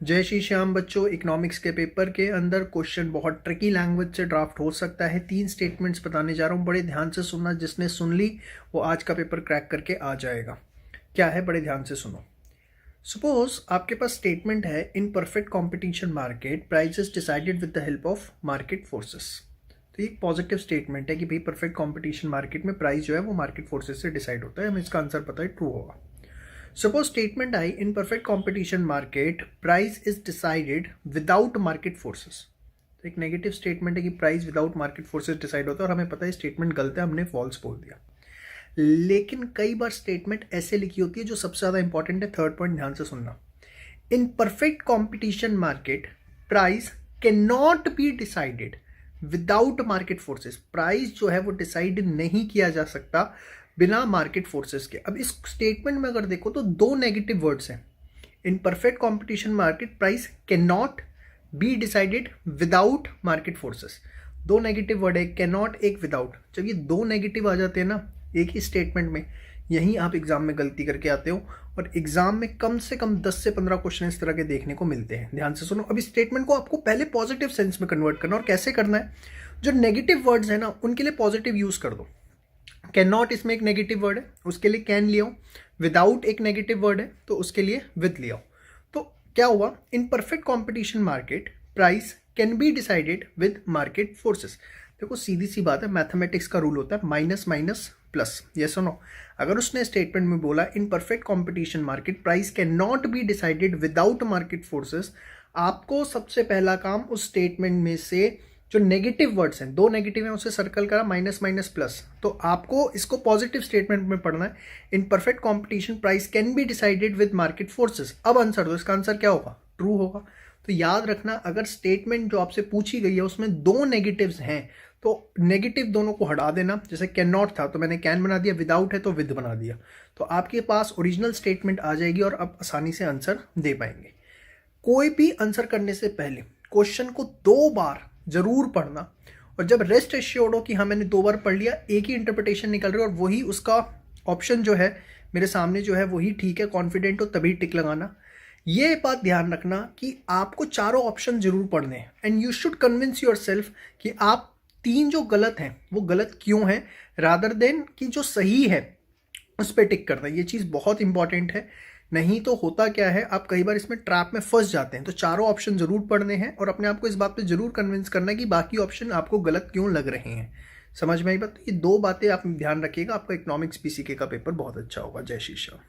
जय श्री श्याम बच्चों। इकोनॉमिक्स के पेपर के अंदर क्वेश्चन बहुत ट्रिकी लैंग्वेज से ड्राफ्ट हो सकता है। 3 स्टेटमेंट्स बताने जा रहा हूँ, बड़े ध्यान से सुनना। जिसने सुन ली वो आज का पेपर क्रैक करके आ जाएगा। क्या है, बड़े ध्यान से सुनो। सपोज आपके पास स्टेटमेंट है, in perfect competition market price is decided with the help of market forces. तो ये एक पॉजिटिव स्टेटमेंट है कि भाई परफेक्ट कॉम्पिटिशन मार्केट में प्राइस जो है वो मार्केट फोर्सेस से डिसाइड होता है। हमें इसका आंसर पता है, ट्रू होगा। Suppose statement I, in perfect competition market price is decided without market forces। तो एक नेगेटिव स्टेटमेंट है कि price without market forces decide होता है, और हमें पता है स्टेटमेंट गलत है, हमने फॉल्स बोल दिया। लेकिन कई बार स्टेटमेंट ऐसे लिखी होती है जो सबसे ज्यादा इंपॉर्टेंट है। थर्ड पॉइंट ध्यान से सुनना। In perfect competition market price can not be decided without market forces. Price जो है वो डिसाइड नहीं किया जा सकता बिना मार्केट फोर्सेस के। अब इस स्टेटमेंट में अगर देखो तो 2 नेगेटिव वर्ड्स हैं। In perfect competition market price can not be decided without market forces. 2 negative word है, कैन नॉट, एक विदाउट। जब ये 2 नेगेटिव आ जाते हैं ना एक ही स्टेटमेंट में, यहीं आप एग्जाम में गलती करके आते हो। और एग्जाम में कम से कम 10 से 15 क्वेश्चन इस तरह के देखने को मिलते हैं। ध्यान से सुनो। अब इस स्टेटमेंट को आपको पहले पॉजिटिव सेंस में कन्वर्ट करना। और कैसे करना है, जो नेगेटिव वर्ड्स है ना उनके लिए पॉजिटिव यूज कर दो। कैन नॉट इसमें एक नेगेटिव वर्ड है, उसके लिए कैन लियो। विदाउट एक नेगेटिव वर्ड है तो उसके लिए विद लियो। तो क्या हुआ, in perfect competition market price can be decided with market forces. देखो सीधी सी बात है, मैथमेटिक्स का रूल होता है माइनस माइनस प्लस। ये सुनो, अगर उसने स्टेटमेंट में बोला in perfect competition market price can not be decided without market forces, आपको सबसे पहला काम उस स्टेटमेंट में से जो नेगेटिव वर्ड्स हैं, 2 नेगेटिव हैं, उसे सर्कल करा माइनस माइनस प्लस। तो आपको इसको पॉजिटिव स्टेटमेंट में पढ़ना है। In perfect competition price can be decided with market forces. अब आंसर दो, इसका आंसर क्या होगा, ट्रू होगा। तो याद रखना, अगर स्टेटमेंट जो आपसे पूछी गई है उसमें 2 नेगेटिव्स हैं तो नेगेटिव दोनों को हटा देना। जैसे कैन नॉट था तो मैंने कैन बना दिया, विदाउट है तो विद बना दिया। तो आपके पास ओरिजिनल स्टेटमेंट आ जाएगी और आप आसानी से आंसर दे पाएंगे। कोई भी आंसर करने से पहले क्वेश्चन को 2 बार जरूर पढ़ना। और जब रेस्ट एश्योर्ड हो कि हाँ मैंने 2 बार पढ़ लिया, एक ही इंटरप्रिटेशन निकल रही है और वही उसका ऑप्शन जो है मेरे सामने जो है वही ठीक है, कॉन्फिडेंट हो तभी टिक लगाना। ये बात ध्यान रखना कि आपको चारों ऑप्शन जरूर पढ़ने हैं। And you should convince your self कि आप 3 जो गलत हैं वो गलत क्यों हैं, रादर देन कि जो सही है उस पर टिक करना। ये चीज़ बहुत इंपॉर्टेंट है। नहीं तो होता क्या है, आप कई बार इसमें ट्रैप में फंस जाते हैं। तो चारों ऑप्शन जरूर पढ़ने हैं और अपने आप को इस बात पे जरूर कन्विंस करना है कि बाकी ऑप्शन आपको गलत क्यों लग रहे हैं। समझ में आई बात? ये 2 बातें आप ध्यान रखिएगा, आपका इकोनॉमिक्स पीसीके का पेपर बहुत अच्छा होगा। जय श्री श्याम।